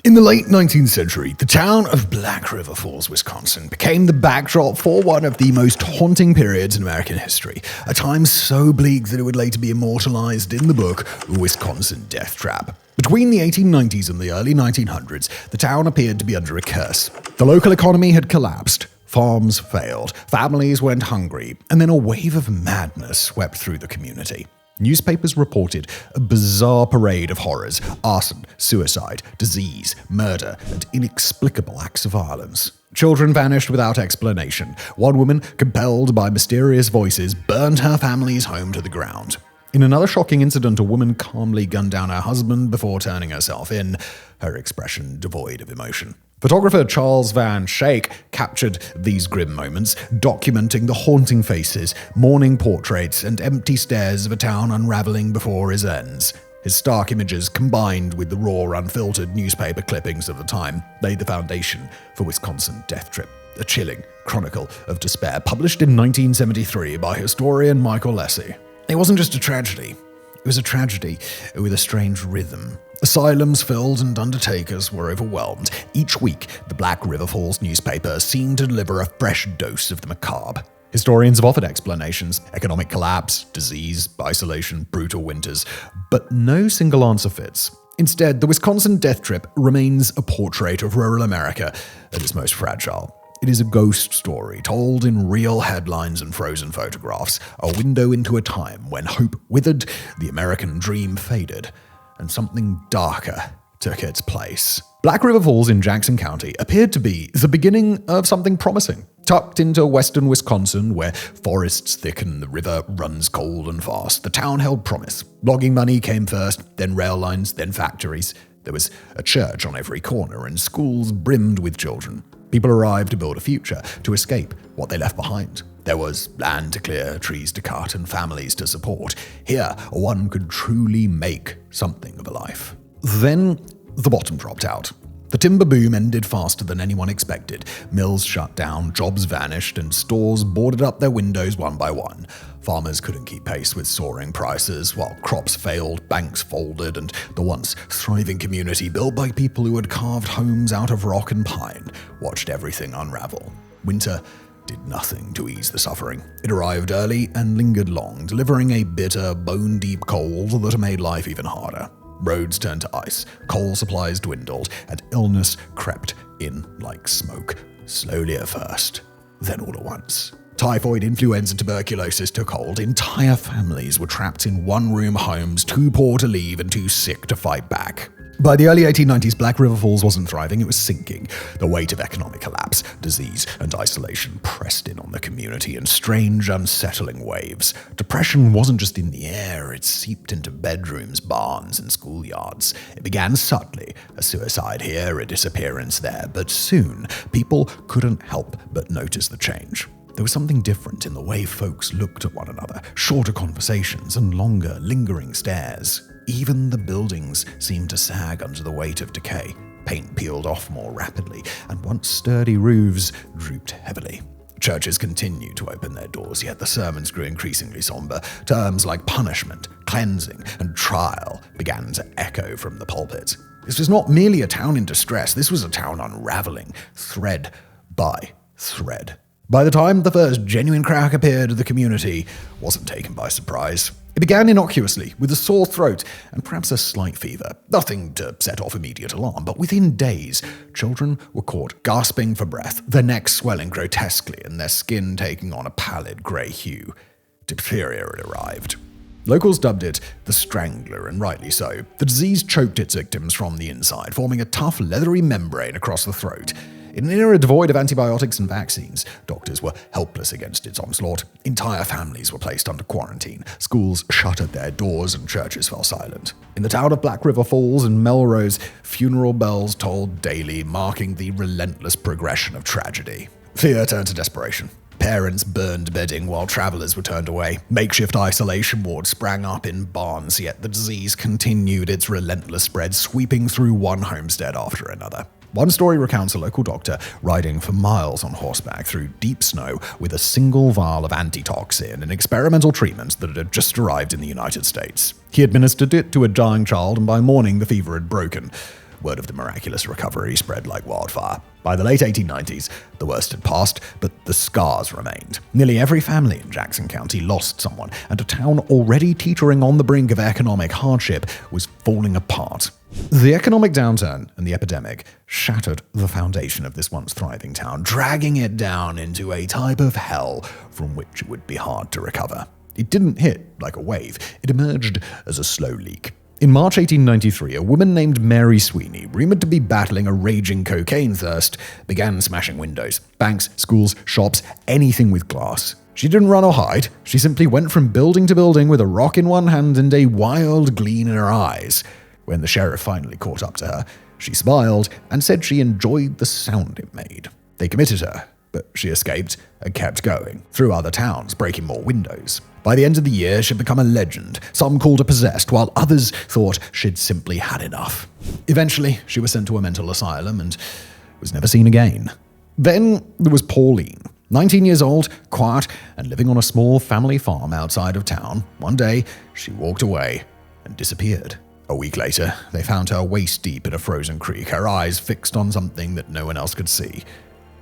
In the late 19th century, the town of Black River Falls, Wisconsin, became the backdrop for one of the most haunting periods in American history, a time so bleak that it would later be immortalized in the book Wisconsin Death Trap. Between the 1890s and the early 1900s, the town appeared to be under a curse. The local economy had collapsed, farms failed, families went hungry, and then a wave of madness swept through the community. Newspapers reported a bizarre parade of horrors: arson, suicide, disease, murder, and inexplicable acts of violence. Children vanished without explanation. One woman, compelled by mysterious voices, burned her family's home to the ground. In another shocking incident, a woman calmly gunned down her husband before turning herself in, her expression devoid of emotion. Photographer Charles Van Schaik captured these grim moments, documenting the haunting faces, mourning portraits, and empty stares of a town unraveling before its ends. His stark images, combined with the raw, unfiltered newspaper clippings of the time, laid the foundation for Wisconsin Death Trap, a chilling chronicle of despair published in 1973 by historian Michael Lessie. It wasn't just a tragedy. It was a tragedy with a strange rhythm. Asylums filled and undertakers were overwhelmed. Each week, the Black River Falls newspaper seemed to deliver a fresh dose of the macabre. Historians have offered explanations: economic collapse, disease, isolation, brutal winters, but no single answer fits. Instead, the Wisconsin Death Trap remains a portrait of rural America at its most fragile. It is a ghost story told in real headlines and frozen photographs, a window into a time when hope withered, the American dream faded, and something darker took its place. Black River Falls in Jackson County appeared to be the beginning of something promising. Tucked into western Wisconsin, where forests thicken, the river runs cold and fast, the town held promise. Logging money came first, then rail lines, then factories. There was a church on every corner, and schools brimmed with children. People arrived to build a future, to escape what they left behind. There was land to clear, trees to cut, and families to support. Here, one could truly make something of a life. Then, the bottom dropped out. The timber boom ended faster than anyone expected. Mills shut down, jobs vanished, and stores boarded up their windows one by one. Farmers couldn't keep pace with soaring prices, while crops failed, banks folded, and the once thriving community, built by people who had carved homes out of rock and pine, watched everything unravel. Winter did nothing to ease the suffering. It arrived early and lingered long, delivering a bitter, bone-deep cold that made life even harder. Roads turned to ice, coal supplies dwindled, and illness crept in like smoke, slowly at first, then all at once. Typhoid, influenza, tuberculosis took hold. Entire families were trapped in one-room homes, too poor to leave and too sick to fight back. By the early 1890s, Black River Falls wasn't thriving, it was sinking. The weight of economic collapse, disease, and isolation pressed in on the community in strange, unsettling waves. Depression wasn't just in the air, it seeped into bedrooms, barns, and schoolyards. It began subtly, a suicide here, a disappearance there, but soon, people couldn't help but notice the change. There was something different in the way folks looked at one another, shorter conversations and longer, lingering stares. Even the buildings seemed to sag under the weight of decay. Paint peeled off more rapidly, and once sturdy roofs drooped heavily. Churches continued to open their doors, yet the sermons grew increasingly somber. Terms like punishment, cleansing, and trial began to echo from the pulpit. This was not merely a town in distress, this was a town unraveling, thread by thread. By the time the first genuine crack appeared, the community wasn't taken by surprise. It began innocuously, with a sore throat and perhaps a slight fever. Nothing to set off immediate alarm, but within days, children were caught gasping for breath, their necks swelling grotesquely and their skin taking on a pallid grey hue. Diphtheria had arrived. Locals dubbed it the Strangler, and rightly so. The disease choked its victims from the inside, forming a tough, leathery membrane across the throat. In an era devoid of antibiotics and vaccines, doctors were helpless against its onslaught. Entire families were placed under quarantine. Schools shuttered their doors and churches fell silent. In the town of Black River Falls and Melrose, funeral bells tolled daily, marking the relentless progression of tragedy. Fear turned to desperation. Parents burned bedding while travelers were turned away. Makeshift isolation wards sprang up in barns, yet the disease continued its relentless spread, sweeping through one homestead after another. One story recounts a local doctor riding for miles on horseback through deep snow with a single vial of antitoxin, an experimental treatment that had just arrived in the United States. He administered it to a dying child, and by morning the fever had broken. word of the miraculous recovery spread like wildfire. By the late 1890s, the worst had passed, but the scars remained. Nearly every family in Jackson County lost someone, and a town already teetering on the brink of economic hardship was falling apart. The economic downturn and the epidemic shattered the foundation of this once thriving town, dragging it down into a type of hell from which it would be hard to recover. It didn't hit like a wave, it emerged as a slow leak. In March 1893, a woman named Mary Sweeney, rumored to be battling a raging cocaine thirst, began smashing windows, banks, schools, shops, anything with glass. She didn't run or hide, she simply went from building to building with a rock in one hand and a wild gleam in her eyes. When the sheriff finally caught up to her, she smiled and said she enjoyed the sound it made. They committed her, but she escaped and kept going, through other towns, breaking more windows. By the end of the year, she'd become a legend. Some called her possessed, while others thought she'd simply had enough. Eventually, she was sent to a mental asylum and was never seen again. Then there was Pauline, 19 years old, quiet, and living on a small family farm outside of town. One day, she walked away and disappeared. A week later, they found her waist-deep in a frozen creek, her eyes fixed on something that no one else could see.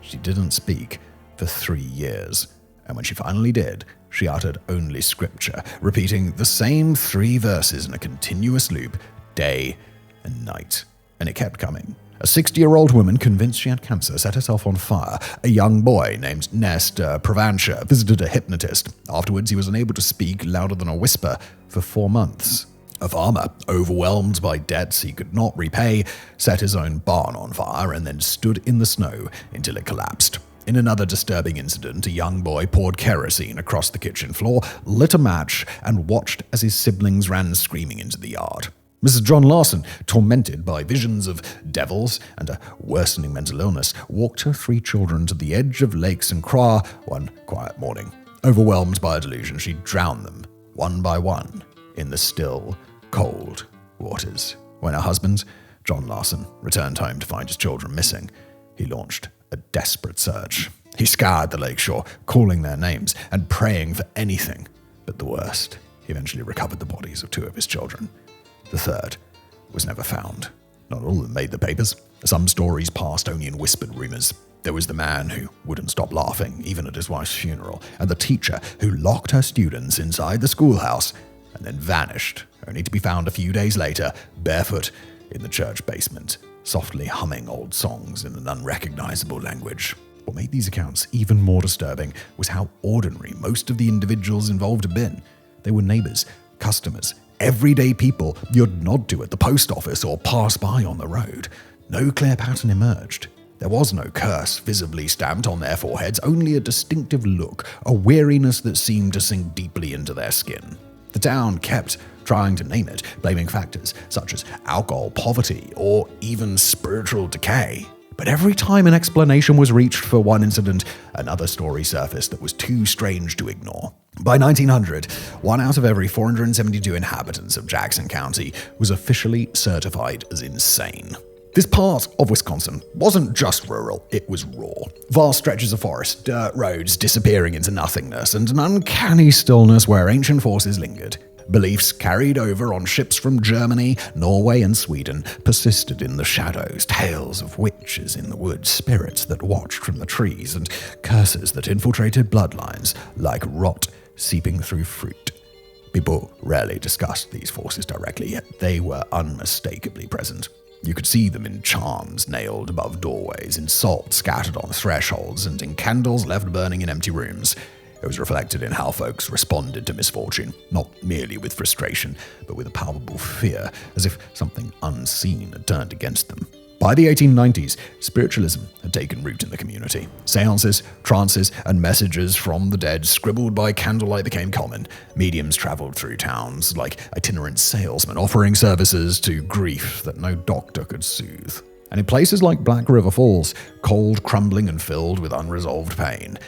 She didn't speak for 3 years, and when she finally did, she uttered only scripture, repeating the same 3 verses in a continuous loop, day and night. And it kept coming. A 60-year-old woman convinced she had cancer set herself on fire. A young boy named Nesta Provantia visited a hypnotist. Afterwards, he was unable to speak louder than a whisper for 4 months. A farmer, overwhelmed by debts he could not repay, set his own barn on fire and then stood in the snow until it collapsed. In another disturbing incident, a young boy poured kerosene across the kitchen floor, lit a match, and watched as his siblings ran screaming into the yard. Mrs. John Larson, tormented by visions of devils and a worsening mental illness, walked her 3 children to the edge of Lake St. Croix one quiet morning. Overwhelmed by a delusion, she drowned them, one by one, in the still, cold waters. When her husband, John Larson, returned home to find his children missing, he launched a desperate search. He scoured the lakeshore, calling their names and praying for anything but the worst. He eventually recovered the bodies of 2 of his children. The third was never found. Not all of them made the papers. Some stories passed only in whispered rumors. There was the man who wouldn't stop laughing, even at his wife's funeral, and the teacher who locked her students inside the schoolhouse and then vanished, only to be found a few days later, barefoot in the church basement, softly humming old songs in an unrecognizable language. What made these accounts even more disturbing was how ordinary most of the individuals involved had been. They were neighbors, customers, everyday people you'd nod to at the post office or pass by on the road. No clear pattern emerged. There was no curse visibly stamped on their foreheads, only a distinctive look, a weariness that seemed to sink deeply into their skin. The town kept trying to name it, blaming factors such as alcohol, poverty, or even spiritual decay. But every time an explanation was reached for one incident, another story surfaced that was too strange to ignore. By 1900, 1 out of every 472 inhabitants of Jackson County was officially certified as insane. This part of Wisconsin wasn't just rural, it was raw. Vast stretches of forest, dirt roads disappearing into nothingness, and an uncanny stillness where ancient forces lingered. Beliefs carried over on ships from Germany, Norway, and Sweden persisted in the shadows, tales of witches in the woods, spirits that watched from the trees, and curses that infiltrated bloodlines like rot seeping through fruit. People rarely discussed these forces directly, yet they were unmistakably present. You could see them in charms nailed above doorways, in salt scattered on thresholds, and in candles left burning in empty rooms. It was reflected in how folks responded to misfortune, not merely with frustration, but with a palpable fear, as if something unseen had turned against them. By the 1890s, spiritualism had taken root in the community. Seances, trances, and messages from the dead scribbled by candlelight became common. Mediums traveled through towns like itinerant salesmen, offering services to grief that no doctor could soothe. And in places like Black River Falls, cold, crumbling, and filled with unresolved pain,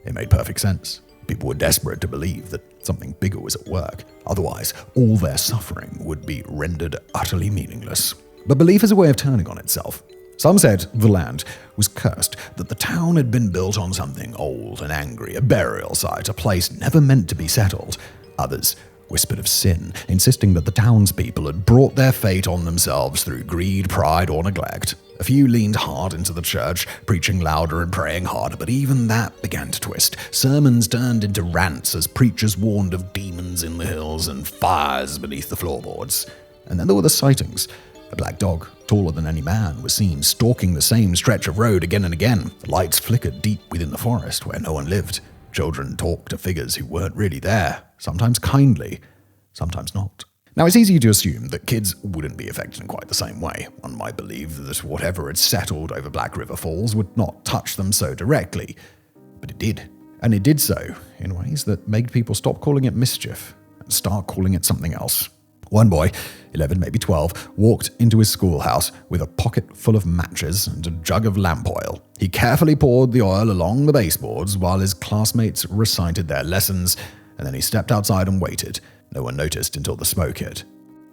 it made perfect sense. People were desperate to believe that something bigger was at work. Otherwise, all their suffering would be rendered utterly meaningless. But belief is a way of turning on itself. Some said the land was cursed, that the town had been built on something old and angry, a burial site, a place never meant to be settled. Others whispered of sin, insisting that the townspeople had brought their fate on themselves through greed, pride, or neglect. A few leaned hard into the church, preaching louder and praying harder, but even that began to twist. Sermons turned into rants as preachers warned of demons in the hills and fires beneath the floorboards. And then there were the sightings. A black dog, taller than any man, was seen stalking the same stretch of road again and again. The lights flickered deep within the forest where no one lived. Children talked to figures who weren't really there, sometimes kindly, sometimes not. Now, it's easy to assume that kids wouldn't be affected in quite the same way. One might believe that whatever had settled over Black River Falls would not touch them so directly. But it did. And it did so in ways that made people stop calling it mischief and start calling it something else. One boy, 11, maybe 12, walked into his schoolhouse with a pocket full of matches and a jug of lamp oil. He carefully poured the oil along the baseboards while his classmates recited their lessons, and then he stepped outside and waited. No one noticed until the smoke hit.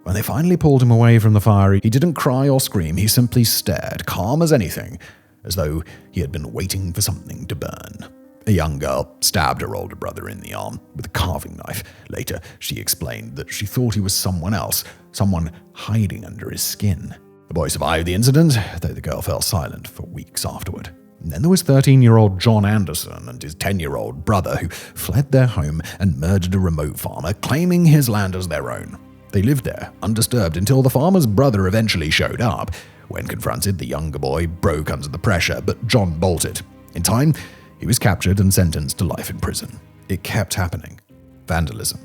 When they finally pulled him away from the fire, he didn't cry or scream. He simply stared, calm as anything, as though he had been waiting for something to burn. A young girl stabbed her older brother in the arm with a carving knife. Later, she explained that she thought he was someone else, someone hiding under his skin. The boy survived the incident, though the girl fell silent for weeks afterward. And then there was 13-year-old John Anderson and his 10-year-old brother who fled their home and murdered a remote farmer, claiming his land as their own. They lived there, undisturbed, until the farmer's brother eventually showed up. When confronted, the younger boy broke under the pressure, but John bolted. In time, he was captured and sentenced to life in prison. It kept happening. Vandalism,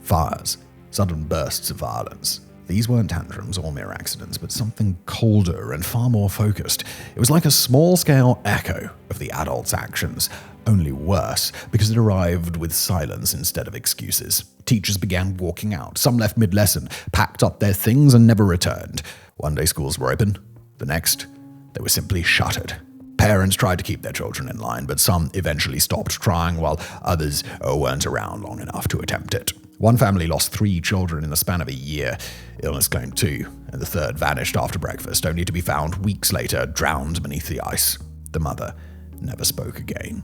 fires, sudden bursts of violence. These weren't tantrums or mere accidents, but something colder and far more focused. It was like a small-scale echo of the adults' actions, only worse, because it arrived with silence instead of excuses. Teachers began walking out. Some left mid-lesson, packed up their things and never returned. One day schools were open. The next, they were simply shuttered. Parents tried to keep their children in line, but some eventually stopped trying, while others weren't around long enough to attempt it. One family lost 3 children in the span of a year. Illness claimed 2, and the third vanished after breakfast, only to be found weeks later, drowned beneath the ice. The mother never spoke again.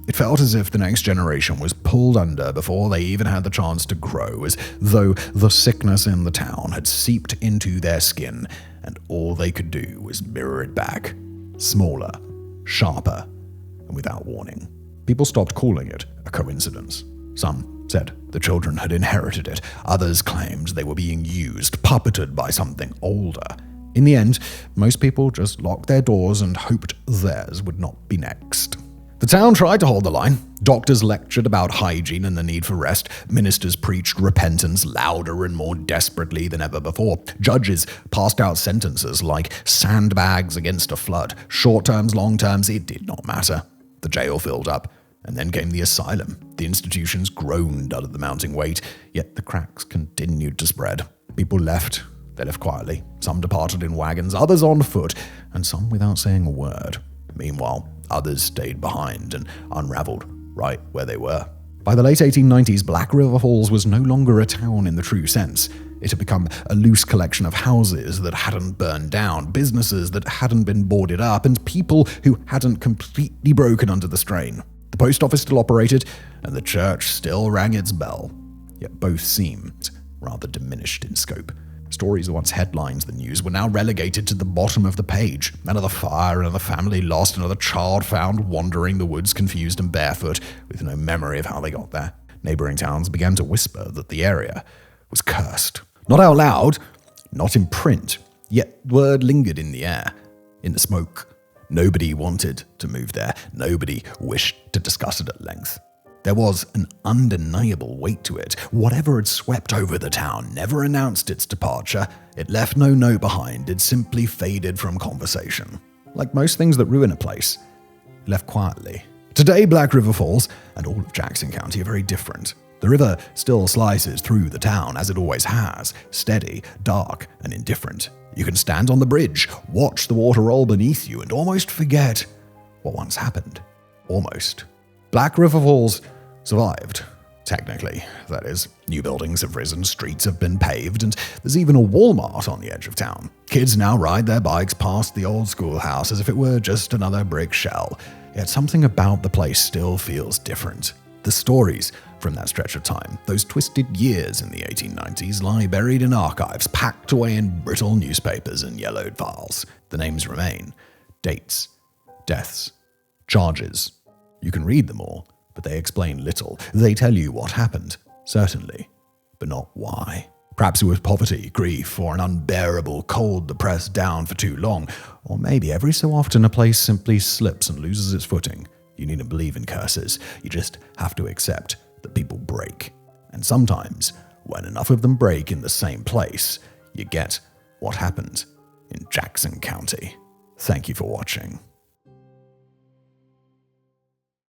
It felt as if the next generation was pulled under before they even had the chance to grow, as though the sickness in the town had seeped into their skin, and all they could do was mirror it back. Smaller, sharper, and without warning. People stopped calling it a coincidence. Some said the children had inherited it. Others claimed they were being used, puppeted by something older. In the end, most people just locked their doors and hoped theirs would not be next. The town tried to hold the line. Doctors lectured about hygiene and the need for rest. Ministers preached repentance louder and more desperately than ever before. Judges passed out sentences like sandbags against a flood. Short terms, long terms, it did not matter. The jail filled up. And then came the asylum. The institutions groaned under the mounting weight, yet the cracks continued to spread. People left. They left quietly. Some departed in wagons, others on foot, and some without saying a word. Meanwhile, others stayed behind and unraveled right where they were. By the late 1890s, Black River Falls was no longer a town in the true sense. It had become a loose collection of houses that hadn't burned down, businesses that hadn't been boarded up, and people who hadn't completely broken under the strain. The post office still operated, and the church still rang its bell, yet both seemed rather diminished in scope. Stories once headlines the news were now relegated to the bottom of the page. Another fire, another family lost, another child found wandering the woods confused and barefoot, with no memory of how they got there. Neighboring towns began to whisper that the area was cursed. Not out loud, not in print, yet word lingered in the air, in the smoke. Nobody wanted to move there. Nobody wished to discuss it at length. There was an undeniable weight to it. Whatever had swept over the town never announced its departure. It left no note behind. It simply faded from conversation. Like most things that ruin a place, it left quietly. Today, Black River Falls and all of Jackson County are very different. The river still slices through the town, as it always has, steady, dark, and indifferent. You can stand on the bridge, watch the water roll beneath you, and almost forget what once happened. Almost. Black River Falls survived. Technically, that is. New buildings have risen, streets have been paved, and there's even a Walmart on the edge of town. Kids now ride their bikes past the old schoolhouse as if it were just another brick shell. Yet something about the place still feels different. The stories from that stretch of time, those twisted years in the 1890s, lie buried in archives, packed away in brittle newspapers and yellowed files. The names remain. Dates, deaths, charges. You can read them all, but they explain little. They tell you what happened, certainly, but not why. Perhaps it was poverty, grief, or an unbearable cold that pressed down for too long. Or maybe every so often a place simply slips and loses its footing. You needn't believe in curses. You just have to accept that people break. And sometimes, when enough of them break in the same place, you get what happened in Jackson County. Thank you for watching.